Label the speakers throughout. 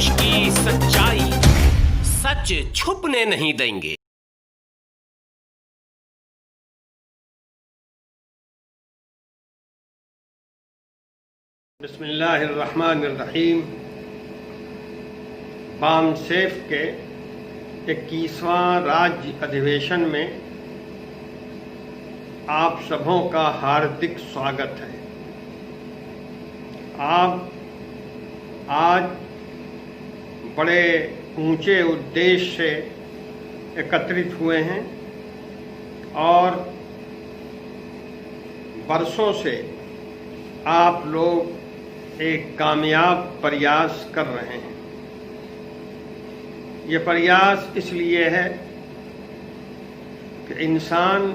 Speaker 1: देश की सच्चाई सच छुपने नहीं देंगे।
Speaker 2: बिस्मिल्लाहिर्रहमानिर्रहीम। बामसेफ के 21वां राज्य अधिवेशन में आप सबों का हार्दिक स्वागत है। आप आज बड़े ऊंचे उद्देश्य से एकत्रित हुए हैं और बरसों से आप लोग एक कामयाब प्रयास कर रहे हैं। ये प्रयास इसलिए है कि इंसान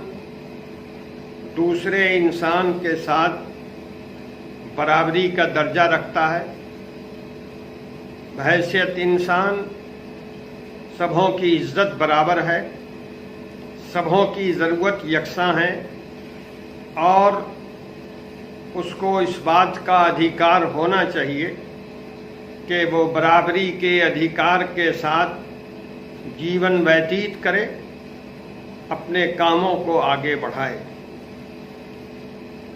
Speaker 2: दूसरे इंसान के साथ बराबरी का दर्जा रखता है। बहैसियत इंसान सबों की इज्जत बराबर है, सबों की ज़रूरत यकसां है और उसको इस बात का अधिकार होना चाहिए कि वो बराबरी के अधिकार के साथ जीवन व्यतीत करे, अपने कामों को आगे बढ़ाए।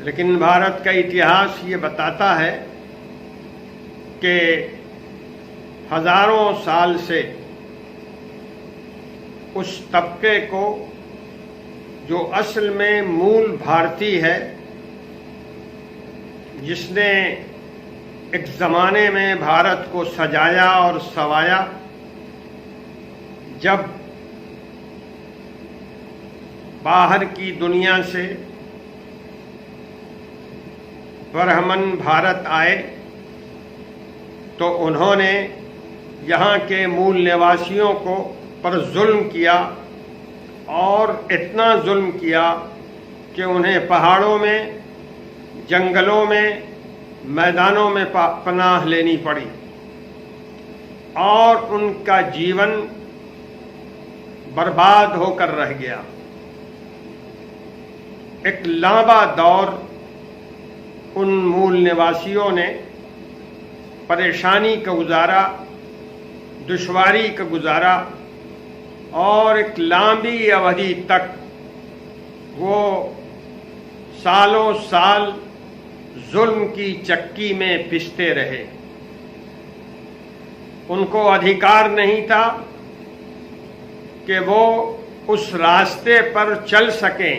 Speaker 2: लेकिन भारत का इतिहास ये बताता है कि हजारों साल से उस तबके को जो असल में मूल भारतीय है, जिसने एक ज़माने में भारत को सजाया और संवाया, जब बाहर की दुनिया से ब्राह्मण भारत आए तो उन्होंने यहाँ के मूल निवासियों को पर जुल्म किया और इतना जुल्म किया कि उन्हें पहाड़ों में, जंगलों में, मैदानों में पनाह लेनी पड़ी और उनका जीवन बर्बाद होकर रह गया। एक लंबा दौर उन मूल निवासियों ने परेशानी का गुजारा, दुश्वारी का गुजारा और एक लंबी अवधि तक वो सालों साल जुल्म की चक्की में पिसते रहे। उनको अधिकार नहीं था कि वो उस रास्ते पर चल सकें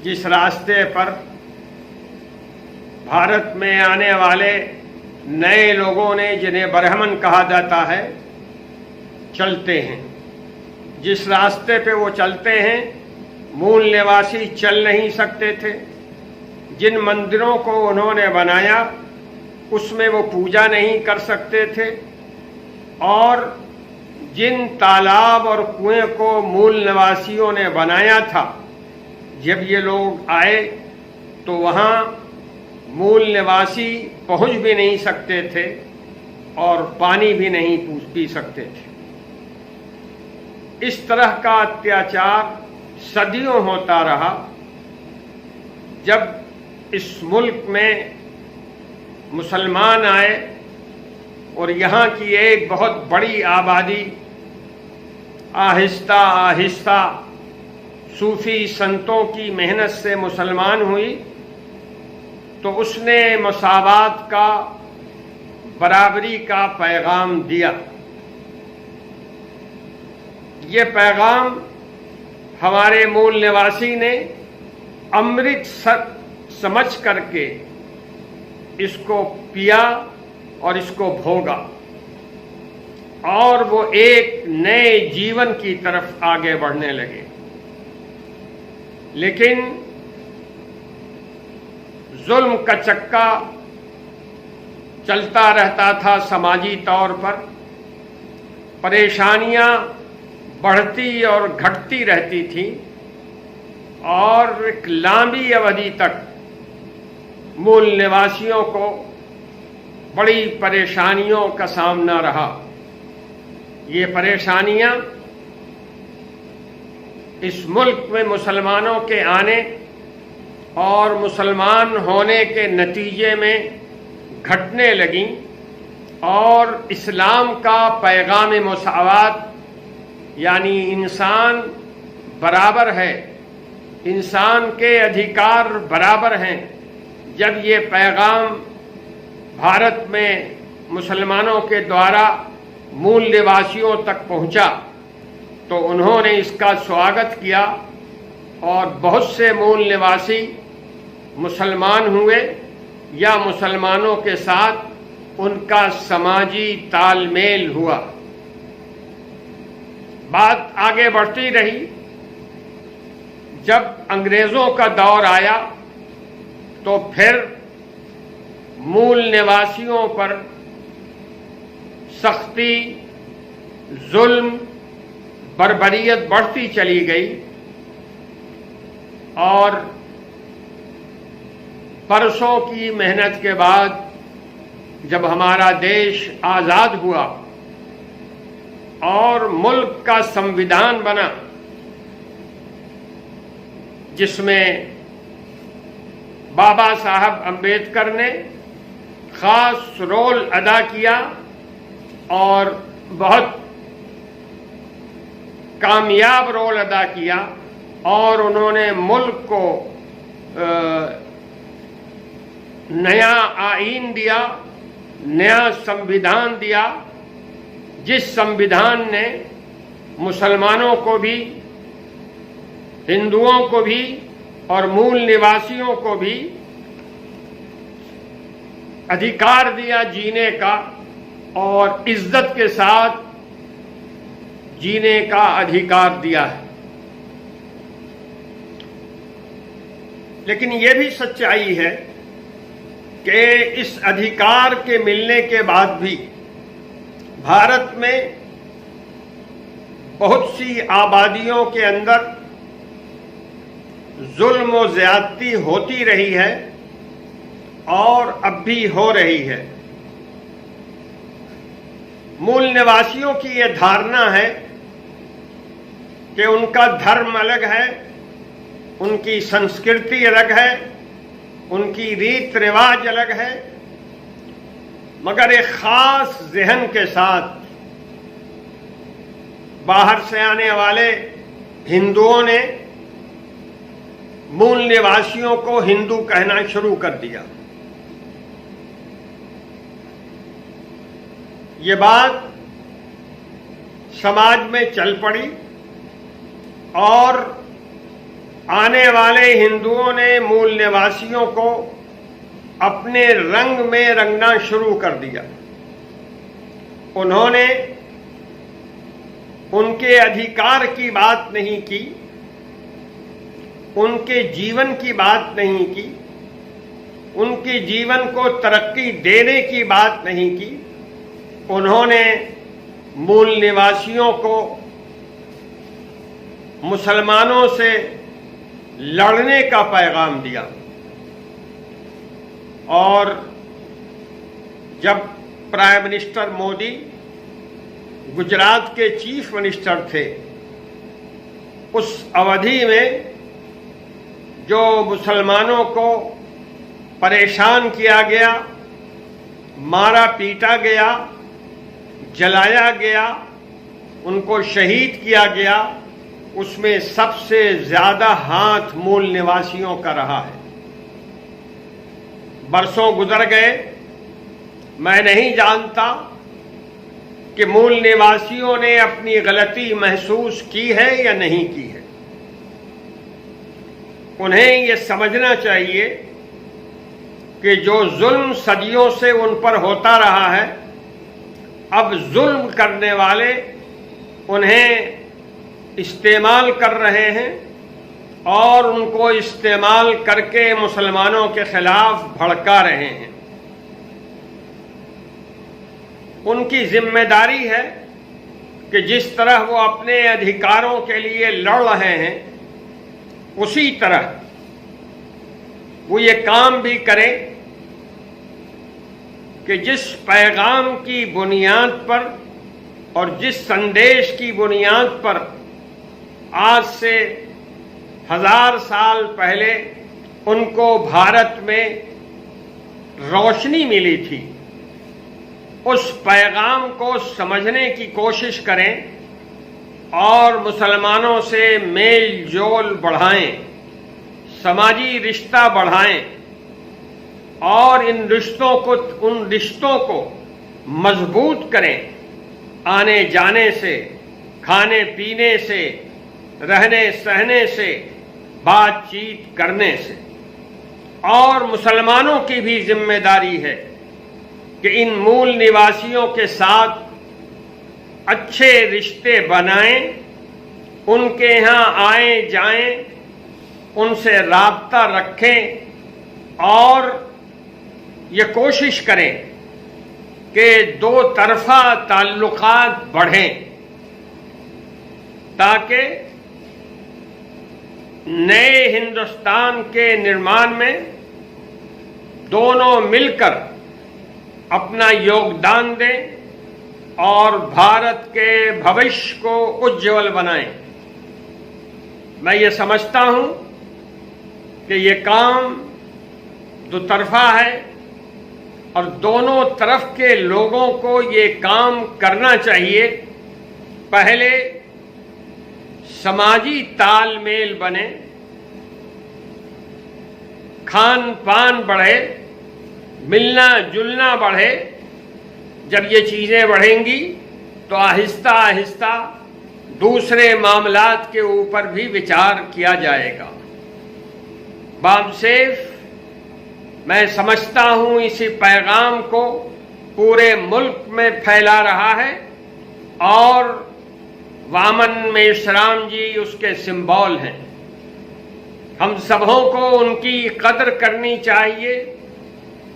Speaker 2: जिस रास्ते पर भारत में आने वाले नए लोगों ने, जिन्हें ब्राह्मण कहा जाता है, चलते हैं। जिस रास्ते पे वो चलते हैं मूल निवासी चल नहीं सकते थे। जिन मंदिरों को उन्होंने बनाया उसमें वो पूजा नहीं कर सकते थे और जिन तालाब और कुएं को मूल निवासियों ने बनाया था, जब ये लोग आए तो वहाँ मूल निवासी पहुँच भी नहीं सकते थे और पानी भी नहीं पी सकते थे। इस तरह का अत्याचार सदियों होता रहा। जब इस मुल्क में मुसलमान आए और यहाँ की एक बहुत बड़ी आबादी आहिस्ता आहिस्ता सूफी संतों की मेहनत से मुसलमान हुई, तो उसने मसावात का, बराबरी का पैगाम दिया। ये पैगाम हमारे मूल निवासी ने अमृत समझ करके इसको पिया और इसको भोगा और वो एक नए जीवन की तरफ आगे बढ़ने लगे। लेकिन जुल्म का चक्का चलता रहता था समाजी तौर पर। परेशानियां बढ़ती और घटती रहती थी और एक लंबी अवधि तक मूल निवासियों को बड़ी परेशानियों का सामना रहा। ये परेशानियां इस मुल्क में मुसलमानों के आने और मुसलमान होने के नतीजे में घटने लगीं और इस्लाम का पैगाम मुसावात, यानी इंसान बराबर है, इंसान के अधिकार बराबर हैं, जब ये पैगाम भारत में मुसलमानों के द्वारा मूल निवासियों तक पहुंचा तो उन्होंने इसका स्वागत किया और बहुत से मूल निवासी मुसलमान हुए या मुसलमानों के साथ उनका समाजी तालमेल हुआ। बात आगे बढ़ती रही। जब अंग्रेजों का दौर आया तो फिर मूल निवासियों पर सख्ती, जुल्म, बर्बरियत बढ़ती चली गई और बरसों की मेहनत के बाद जब हमारा देश आज़ाद हुआ और मुल्क का संविधान बना, जिसमें बाबा साहब अम्बेडकर ने खास रोल अदा किया और बहुत कामयाब रोल अदा किया और उन्होंने मुल्क को नया आईन दिया, नया संविधान दिया, जिस संविधान ने मुसलमानों को भी, हिंदुओं को भी और मूल निवासियों को भी अधिकार दिया जीने का और इज्जत के साथ जीने का अधिकार दिया है। लेकिन यह भी सच्चाई है कि इस अधिकार के मिलने के बाद भी भारत में बहुत सी आबादियों के अंदर जुल्म और ज्यादती होती रही है और अब भी हो रही है। मूल निवासियों की यह धारणा है कि उनका धर्म अलग है, उनकी संस्कृति अलग है, उनकी रीत रिवाज अलग है, मगर एक खास ज़हन के साथ बाहर से आने वाले हिंदुओं ने मूल निवासियों को हिंदू कहना शुरू कर दिया। ये बात समाज में चल पड़ी और आने वाले हिंदुओं ने मूल निवासियों को अपने रंग में रंगना शुरू कर दिया। उन्होंने उनके अधिकार की बात नहीं की, उनके जीवन की बात नहीं की, उनके जीवन को तरक्की देने की बात नहीं की। उन्होंने मूल निवासियों को मुसलमानों से लड़ने का पैगाम दिया और जब प्राइम मिनिस्टर मोदी गुजरात के चीफ मिनिस्टर थे, उस अवधि में जो मुसलमानों को परेशान किया गया, मारा पीटा गया, जलाया गया, उनको शहीद किया गया, उसमें सबसे ज्यादा हाथ मूल निवासियों का रहा है। बरसों गुजर गए, मैं नहीं जानता कि मूल निवासियों ने अपनी गलती महसूस की है या नहीं की है। उन्हें यह समझना चाहिए कि जो जुल्म सदियों से उन पर होता रहा है, अब जुल्म करने वाले उन्हें इस्तेमाल कर रहे हैं और उनको इस्तेमाल करके मुसलमानों के खिलाफ भड़का रहे हैं। उनकी जिम्मेदारी है कि जिस तरह वो अपने अधिकारों के लिए लड़ रहे हैं, उसी तरह वो ये काम भी करें कि जिस पैगाम की बुनियाद पर और जिस संदेश की बुनियाद पर आज से 1000 साल पहले उनको भारत में रोशनी मिली थी, उस पैगाम को समझने की कोशिश करें और मुसलमानों से मेल जोल बढ़ाएं, समाजी रिश्ता बढ़ाएं और उन रिश्तों को मजबूत करें। आने जाने से, खाने पीने से, रहने सहने से, बातचीत करने से। और मुसलमानों की भी जिम्मेदारी है कि इन मूल निवासियों के साथ अच्छे रिश्ते बनाएं, उनके यहाँ आए जाएं, उनसे राब्ता रखें और ये कोशिश करें कि दो तरफा ताल्लुकात बढ़ें ताकि नए हिंदुस्तान के निर्माण में दोनों मिलकर अपना योगदान दें और भारत के भविष्य को उज्जवल बनाएं। मैं ये समझता हूं कि ये काम दुतरफा है और दोनों तरफ के लोगों को ये काम करना चाहिए। पहले समाजी तालमेल बने, खान पान बढ़े, मिलना जुलना बढ़े। जब ये चीजें बढ़ेंगी तो आहिस्ता आहिस्ता दूसरे मामलात के ऊपर भी विचार किया जाएगा। बामसेफ मैं समझता हूं इसी पैगाम को पूरे मुल्क में फैला रहा है और वामन मेश्राम जी उसके सिंबल हैं। हम सबों को उनकी कदर करनी चाहिए,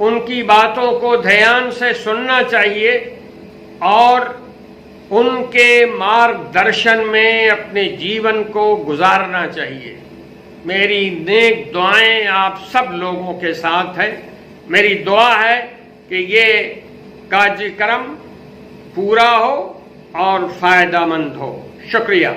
Speaker 2: उनकी बातों को ध्यान से सुनना चाहिए और उनके मार्गदर्शन में अपने जीवन को गुजारना चाहिए। मेरी नेक दुआएं आप सब लोगों के साथ है। मेरी दुआ है कि ये कार्यक्रम पूरा हो और फायदामंद हो। शुक्रिया।